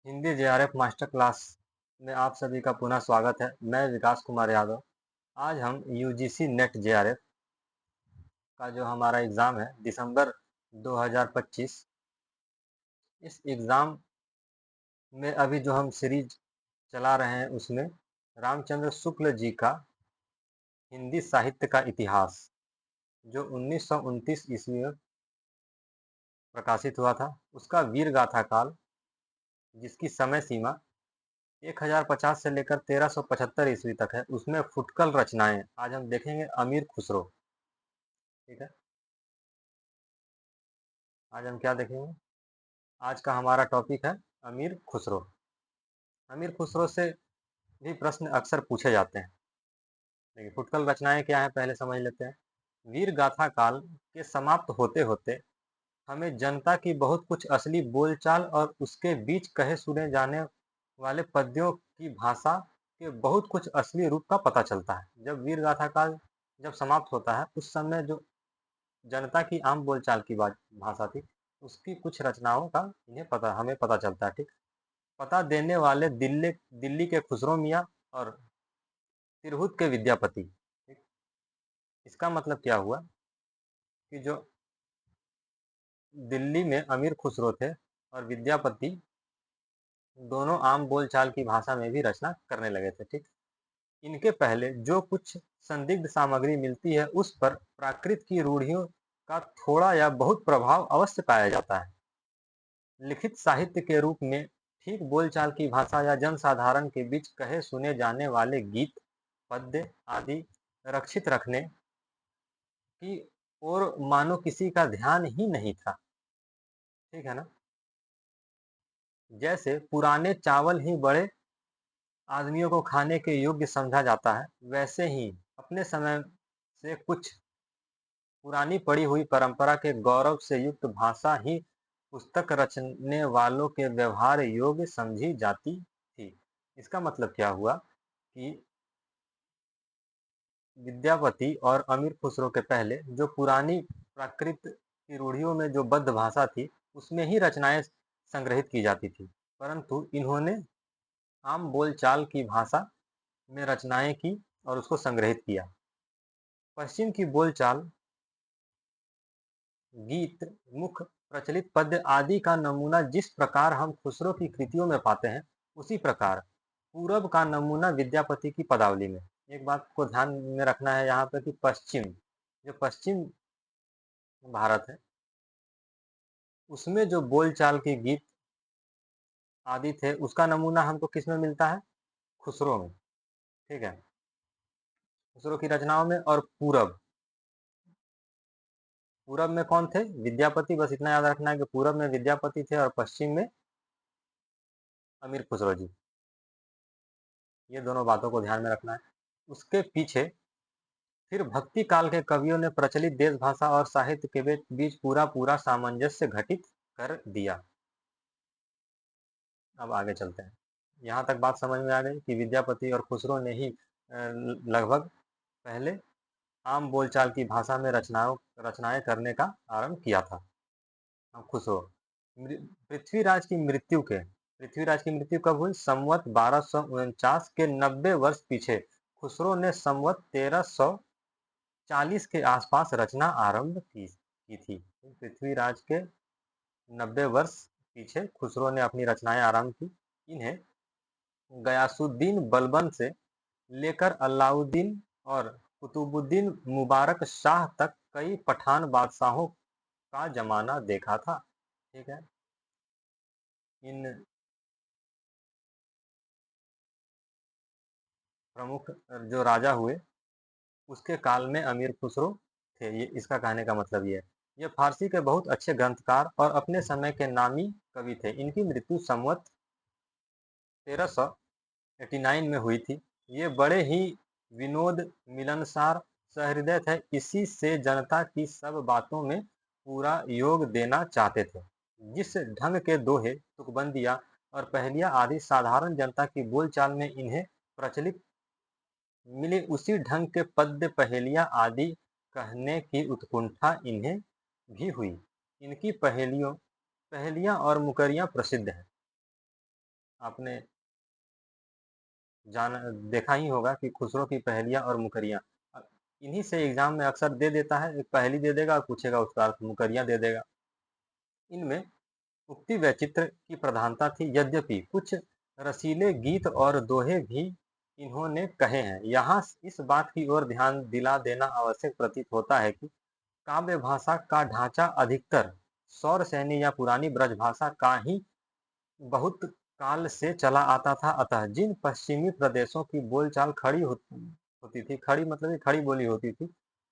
Hindi JRF master class में आप सभी का पुनः स्वागत है। मैं विकास कुमार यादव। आज हम यूजीसी नेट जेआरएफ का जो हमारा एग्ज़ाम है दिसंबर 2025, इस एग्ज़ाम में अभी जो हम सीरीज चला रहे हैं उसमें रामचंद्र शुक्ल जी का हिंदी साहित्य का इतिहास जो 1929 ईस्वी में प्रकाशित हुआ था, उसका वीर गाथा काल जिसकी समय सीमा 1050 से लेकर 1375 ईस्वी तक है, उसमें फुटकल रचनाएं आज हम देखेंगे। अमीर खुसरो, ठीक है। आज हम क्या देखेंगे? आज का हमारा टॉपिक है अमीर खुसरो। अमीर खुसरो से भी प्रश्न अक्सर पूछे जाते हैं। देखिए, फुटकल रचनाएं क्या है पहले समझ लेते हैं। वीर गाथा काल के समाप्त होते होते हमें जनता की बहुत कुछ असली बोलचाल और उसके बीच कहे सुने जाने वाले पद्यों की भाषा के बहुत कुछ असली रूप का पता चलता है। जब वीर गाथा काल जब समाप्त होता है, उस समय जो जनता की आम बोलचाल की भाषा थी, उसकी कुछ रचनाओं का हमें पता चलता है, ठीक। पता देने वाले दिल्ली दिल्ली के खुसरो मियाँ और तिरहुत के विद्यापति, ठीक। इसका मतलब क्या हुआ कि जो दिल्ली में अमीर खुसरो थे और विद्यापति दोनों आम बोलचाल की भाषा में भी रचना करने लगे थे, ठीक। इनके पहले जो कुछ संदिग्ध सामग्री मिलती है, उस पर प्राकृत की रूढ़ियों का थोड़ा या बहुत प्रभाव अवश्य पाया जाता है। लिखित साहित्य के रूप में ठीक बोलचाल की भाषा या जनसाधारण के बीच कहे सुने जाने वाले गीत, पद्य आदि रक्षित रखने की ओर मानो किसी का ध्यान ही नहीं था, ठीक है ना। जैसे पुराने चावल ही बड़े आदमियों को खाने के योग्य समझा जाता है, वैसे ही अपने समय से कुछ पुरानी पड़ी हुई परंपरा के गौरव से युक्त भाषा ही पुस्तक रचने वालों के व्यवहार योग्य समझी जाती थी। इसका मतलब क्या हुआ कि विद्यापति और अमीर खुसरो के पहले जो पुरानी प्राकृत की रूढ़ियों में जो बद्ध भाषा थी, उसमें ही रचनाएं संग्रहित की जाती थी, परंतु इन्होंने आम बोलचाल की भाषा में रचनाएं की और उसको संग्रहित किया। पश्चिम की बोलचाल, गीत, मुख प्रचलित पद्य आदि का नमूना जिस प्रकार हम खुसरो की कृतियों में पाते हैं, उसी प्रकार पूरब का नमूना विद्यापति की पदावली में। एक बात को ध्यान में रखना है यहाँ पर कि पश्चिम भारत है, उसमें जो बोलचाल के गीत आदि थे, उसका नमूना हमको किसमें मिलता है? खुसरो में, ठीक है। खुसरो की रचनाओं में। और पूरब पूरब में कौन थे? विद्यापति। बस इतना याद रखना है कि पूरब में विद्यापति थे और पश्चिम में अमीर खुसरो जी। ये दोनों बातों को ध्यान में रखना है। उसके पीछे फिर भक्ति काल के कवियों ने प्रचलित देश भाषा और साहित्य के बीच पूरा पूरा सामंजस्य घटित कर दिया। अब आगे चलते हैं। यहाँ तक बात समझ में आ गई कि विद्यापति और खुसरो ने ही लगभग पहले आम बोलचाल की भाषा में रचनाएं करने का आरंभ किया था। खुसरो पृथ्वीराज की मृत्यु के पृथ्वीराज की मृत्यु कब हुई? संवत 1249 के 90 वर्ष पीछे खुसरो ने संवत 1340 के आसपास रचना आरंभ की थी। पृथ्वीराज के 90 वर्ष पीछे खुसरो ने अपनी रचनाएं आरंभ की। इन्हें गयासुद्दीन बलबन से लेकर अलाउद्दीन और कुतुबुद्दीन मुबारक शाह तक कई पठान बादशाहों का जमाना देखा था, ठीक है। इन प्रमुख जो राजा हुए उसके काल में अमीर खुसरो थे। ये इसका कहने का मतलब ये है। ये फारसी के बहुत अच्छे ग्रंथकार और अपने समय के नामी कवि थे। इनकी मृत्यु संवत 1389 में हुई थी। ये बड़े ही विनोद मिलनसार सहृदय थे। इसी से जनता की सब बातों में पूरा योग देना चाहते थे। जिस ढंग के दोहे, तुकबंदियाँ और पहेलियाँ आदि साधारण जनता की बोलचाल में इन्हें प्रचलित मिले, उसी ढंग के पद्य, पहेलियाँ आदि कहने की उत्कंठा इन्हें भी हुई। इनकी पहेलियाँ और मुकरियाँ प्रसिद्ध हैं। आपने जाना देखा ही होगा कि खुसरो की पहेलियाँ और मुकरियाँ इन्हीं से एग्जाम में अक्सर दे देता है। एक पहेली दे देगा और पूछेगा उसका अर्थ, मुकरियाँ दे देगा। इनमें उक्ति वैचित्र की प्रधानता थी, यद्यपि कुछ रसीले गीत और दोहे भी इन्होंने कहे हैं। यहाँ इस बात की ओर ध्यान दिला देना आवश्यक प्रतीत होता है कि काव्य भाषा का ढांचा अधिकतर सौर सैनी या पुरानी ब्रज भाषा का ही बहुत काल से चला आता था। अतः जिन पश्चिमी प्रदेशों की बोलचाल होती थी, खड़ी मतलब कि खड़ी बोली होती थी,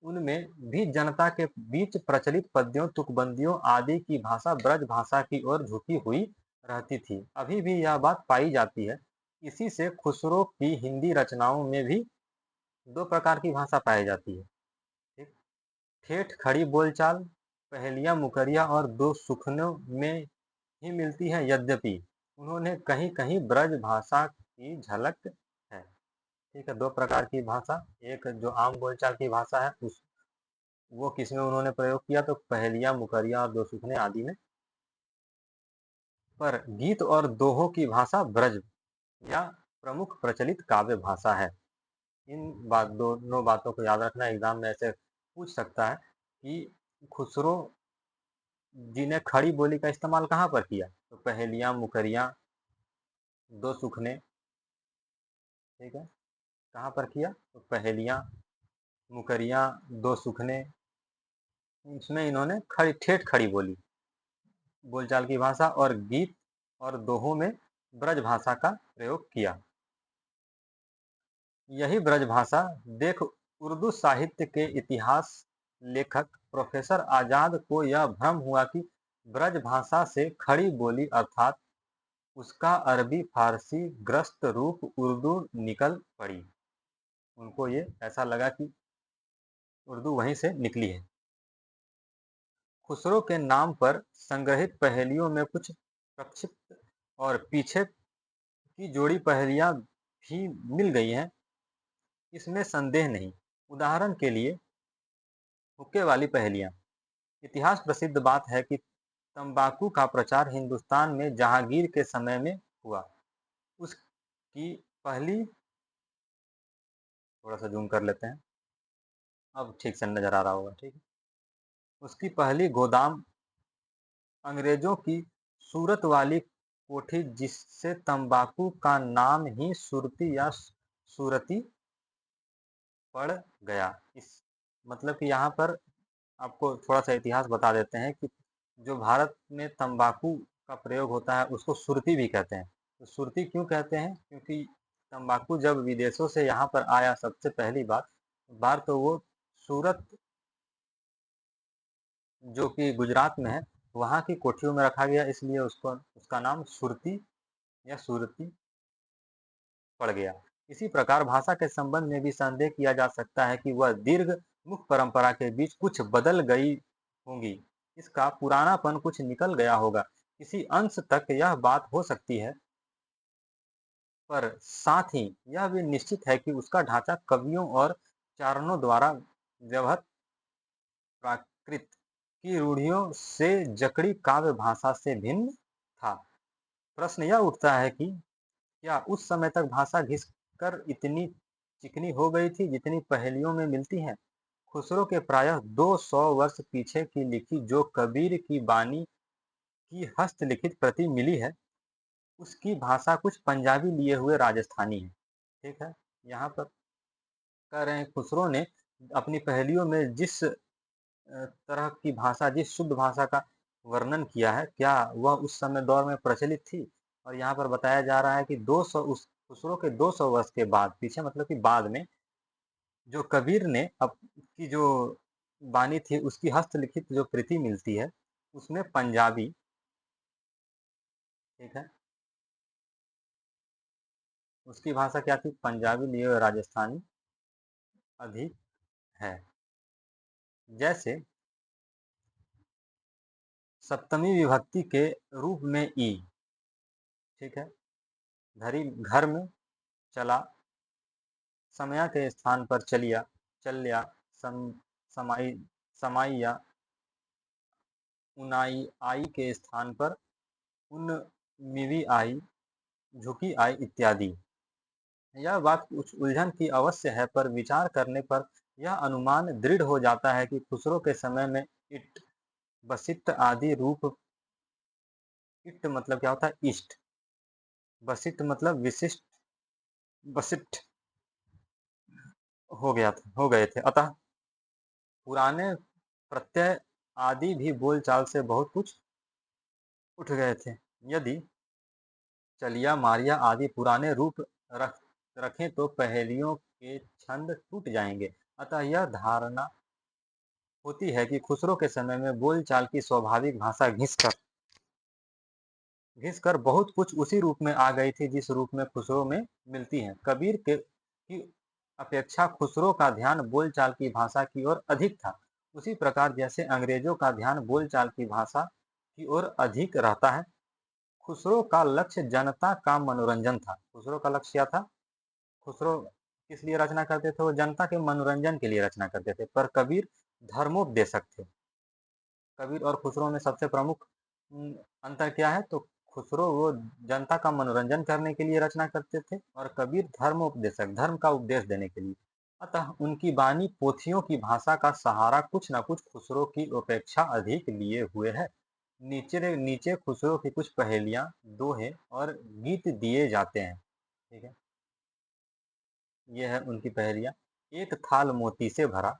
उनमें भी जनता के बीच प्रचलित पद्यों, तुकबंदियों आदि की भाषा ब्रज भाषा की ओर झुकी हुई रहती थी। अभी भी यह बात पाई जाती है। इसी से खुसरो की हिंदी रचनाओं में भी दो प्रकार की भाषा पाई जाती है। ठीक? ठेठ खड़ी बोलचाल पहेलियां, मुकरिया और दो सुखनों में ही मिलती है, यद्यपि उन्होंने कहीं कहीं ब्रज भाषा की झलक है। ठीक है, दो प्रकार की भाषा, एक जो आम बोलचाल की भाषा है उस वो किसमें उन्होंने प्रयोग किया, तो पहेलियां, मुकरिया और दो सुखने आदि में। पर गीत और दोहों की भाषा ब्रज या प्रमुख प्रचलित काव्य भाषा है। इन दोनों बातों को याद रखना, एग्जाम में ऐसे पूछ सकता है कि खुसरो जी ने खड़ी बोली का इस्तेमाल कहाँ पर किया, तो पहेलियां, मुकरियां, दो सुखने। ठीक है, कहाँ पर किया, तो पहेलियां, मुकरियां, दो सुखने, इसमें इन्होंने खड़ी ठेठ खड़ी बोली बोलचाल की भाषा और गीत और दोहों में ब्रज भाषा का प्रयोग किया। यही ब्रज भाषा देख उर्दू साहित्य के इतिहास लेखक प्रोफेसर आजाद को यह भ्रम हुआ कि ब्रज भाषा से खड़ी बोली अर्थात उसका अरबी फारसी ग्रस्त रूप उर्दू निकल पड़ी। उनको ये ऐसा लगा कि उर्दू वहीं से निकली है। खुसरो के नाम पर संग्रहित पहेलियों में कुछ प्रक्षिप्त और पीछे की जोड़ी पहेलियां भी मिल गई हैं, इसमें संदेह नहीं। उदाहरण के लिए हुक्के वाली पहेलियां। इतिहास प्रसिद्ध बात है कि तंबाकू का प्रचार हिंदुस्तान में जहांगीर के समय में हुआ। उसकी पहली, थोड़ा सा जूम कर लेते हैं, अब ठीक से नजर आ रहा होगा। ठीक है, उसकी पहली गोदाम अंग्रेजों की सूरत वाली कोठी, जिससे तंबाकू का नाम ही सुरती या सूरती पड़ गया। इस मतलब कि यहाँ पर आपको थोड़ा सा इतिहास बता देते हैं कि जो भारत में तंबाकू का प्रयोग होता है उसको सुरती भी कहते हैं। तो सुरती क्यों कहते हैं, क्योंकि तंबाकू जब विदेशों से यहाँ पर आया सबसे पहली बार तो वो सूरत, जो कि गुजरात में है, वहाँ की कोठियों में रखा गया, इसलिए उसको उसका नाम सुरती या सूरती पड़ गया। इसी प्रकार भाषा के संबंध में भी संदेह किया जा सकता है कि वह दीर्घ मुख परंपरा के बीच कुछ बदल गई होंगी। इसका पुरानापन कुछ निकल गया होगा। किसी अंश तक यह बात हो सकती है, पर साथ ही यह भी निश्चित है कि उसका ढांचा कवियों और चारणों द्वारा व्यवहृत प्राकृत की रूढ़ियों से जकड़ी काव्य भाषा से भिन्न था। प्रश्न यह उठता है कि क्या उस समय तक भाषा घिसकर इतनी चिकनी हो गई थी जितनी पहेलियों में मिलती है। खुसरो के प्रायः 200 वर्ष पीछे की लिखी जो कबीर की बानी की हस्तलिखित प्रति मिली है, उसकी भाषा कुछ पंजाबी लिए हुए राजस्थानी है। ठीक है, यहाँ पर कह रहे हैं खुसरो ने अपनी पहेलियों में जिस तरह की भाषा, जिस शुद्ध भाषा का वर्णन किया है, क्या वह उस समय दौर में प्रचलित थी। और यहाँ पर बताया जा रहा है कि 200 उस खुसरो के 200 वर्ष के बाद, पीछे मतलब कि बाद में, जो कबीर ने अब की जो बानी थी उसकी हस्तलिखित जो कृति मिलती है उसमें पंजाबी, ठीक है, उसकी भाषा क्या थी, पंजाबी लिए हुए राजस्थानी अधिक है। जैसे सप्तमी विभक्ति के रूप में ई, ठीक है, धरी घर में चला, समया के स्थान पर चलिया, चल्या, समाई, समाइया, उनाई, आई के स्थान पर उन, मिवी आई, झुकी आई इत्यादि। यह बात कुछ उलझन की अवश्य है, पर विचार करने पर यह अनुमान दृढ़ हो जाता है कि खुसरो के समय में इट, बसित आदि रूप। इट मतलब क्या होता है? इष्ट। बसित मतलब विशिष्ट। बसिट हो गए थे। अतः पुराने प्रत्यय आदि भी बोलचाल से बहुत कुछ उठ गए थे। यदि चलिया मारिया आदि पुराने रूप रख रखें तो पहेलियों के छंद टूट जाएंगे। अतः यह धारणा होती है कि खुसरो के समय में बोलचाल की स्वाभाविक भाषा घिस कर बहुत कुछ उसी रूप में आ गई थी जिस रूप में खुसरो में मिलती है। कबीर के की अपेक्षा खुसरो का ध्यान बोलचाल की भाषा की ओर अधिक था। उसी प्रकार जैसे अंग्रेजों का ध्यान बोलचाल की भाषा की ओर अधिक रहता है। खुसरो का लक्ष्य जनता का मनोरंजन था। खुसरो का लक्ष्य क्या था? खुसरो किस लिए रचना करते थे? वो जनता के मनोरंजन के लिए रचना करते थे। पर कबीर धर्मोपदेशक थे। कबीर और खुसरो में सबसे प्रमुख अंतर क्या है? तो खुसरो वो जनता का मनोरंजन करने के लिए रचना करते थे और कबीर धर्मोपदेशक, धर्म का उपदेश देने के लिए। अतः उनकी बानी पोथियों की भाषा का सहारा कुछ न कुछ खुसरो की अपेक्षा अधिक लिए हुए है। नीचे नीचे खुसरो की कुछ पहेलियां, दोहे और गीत दिए जाते हैं। ठीक है, ये है उनकी पहेलियां। एक थाल मोती से भरा,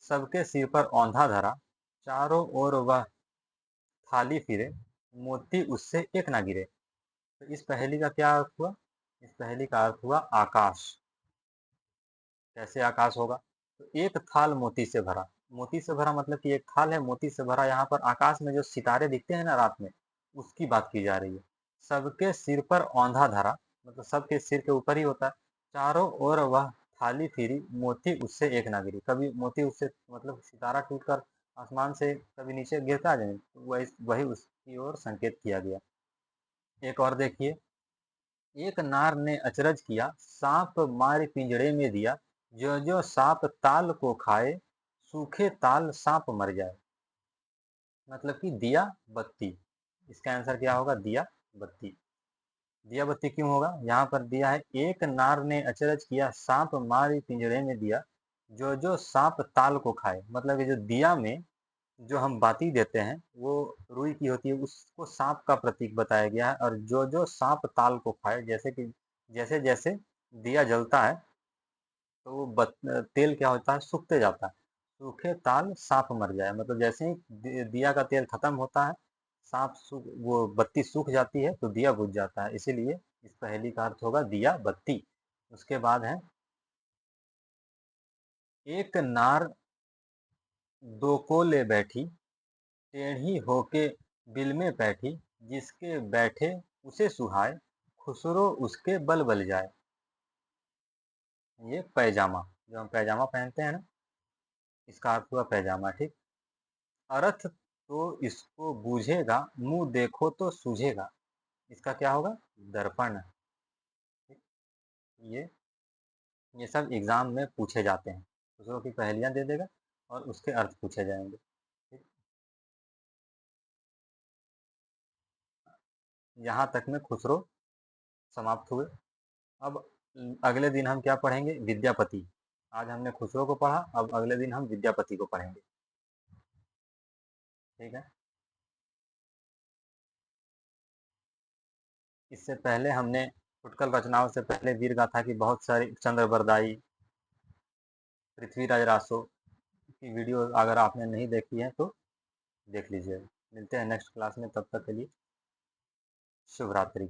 सबके सिर पर औंधा धरा, चारों ओर वह थाली फिरे, मोती उससे एक ना गिरे। तो इस पहेली का क्या अर्थ हुआ? इस पहेली का अर्थ हुआ आकाश। कैसे आकाश होगा? तो एक थाल मोती से भरा। मोती से भरा मतलब कि एक थाल है मोती से भरा। यहाँ पर आकाश में जो सितारे दिखते हैं ना रात में, उसकी बात की जा रही है। सबके सिर पर औंधा धरा, मतलब सबके सिर के ऊपर ही होता है। चारों ओर वह थाली फिरी, मोती उससे एक ना गिरी। कभी मोती उससे मतलब सितारा टूटकर आसमान से कभी नीचे गिरता है, वही वही उसकी ओर संकेत किया गया। एक और देखिए। एक नार ने अचरज किया, सांप मार पिंजड़े में दिया, जो जो सांप ताल को खाए, सूखे ताल सांप मर जाए। मतलब कि दिया बत्ती। इसका आंसर क्या होगा? दिया बत्ती। दिया बत्ती क्यों होगा? यहाँ पर दिया है, एक नार ने अचरज किया, सांप मार पिंजड़े में दिया, जो जो सांप ताल को खाए। मतलब ये जो दिया में जो हम बाती देते हैं वो रुई की होती है, उसको सांप का प्रतीक बताया गया है। और जो जो सांप ताल को खाए, जैसे कि जैसे जैसे दिया जलता है तो वो तेल क्या होता है? सूखते जाता है। सूखे ताल सांप मर जाए, मतलब जैसे ही दिया का तेल खत्म होता है, सांप सूख वो बत्ती सूख जाती है तो दिया बुझ जाता है। इसीलिए इस पहेली का अर्थ होगा दिया बत्ती। उसके बाद है, एक नार दो को ले बैठी, टेढ़ी होके बिल में बैठी, जिसके बैठे उसे सुहाए, खुसरो उसके बल बल जाए। ये पैजामा, जो हम पैजामा पहनते हैं ना, इसका अर्थ हुआ पैजामा। ठीक। अर्थ तो इसको बूझेगा, मुंह देखो तो सूझेगा। इसका क्या होगा? दर्पण। ठीक? ये ये सब एग्जाम में पूछे जाते हैं। खुसरो की पहेलियां दे देगा और उसके अर्थ पूछे जाएंगे। ठीक? यहाँ तक में खुसरो समाप्त हुए। अब अगले दिन हम क्या पढ़ेंगे? विद्यापति। आज हमने खुसरो को पढ़ा, अब अगले दिन हम विद्यापति को पढ़ेंगे। ठीक है। इससे पहले हमने फुटकल रचनाओं से पहले वीर गाथा की बहुत सारी, चंद्र बरदाई, पृथ्वीराज रासो की वीडियो अगर आपने नहीं देखी है तो देख लीजिए। मिलते हैं नेक्स्ट क्लास में, तब तक के लिए शुभ रात्रि।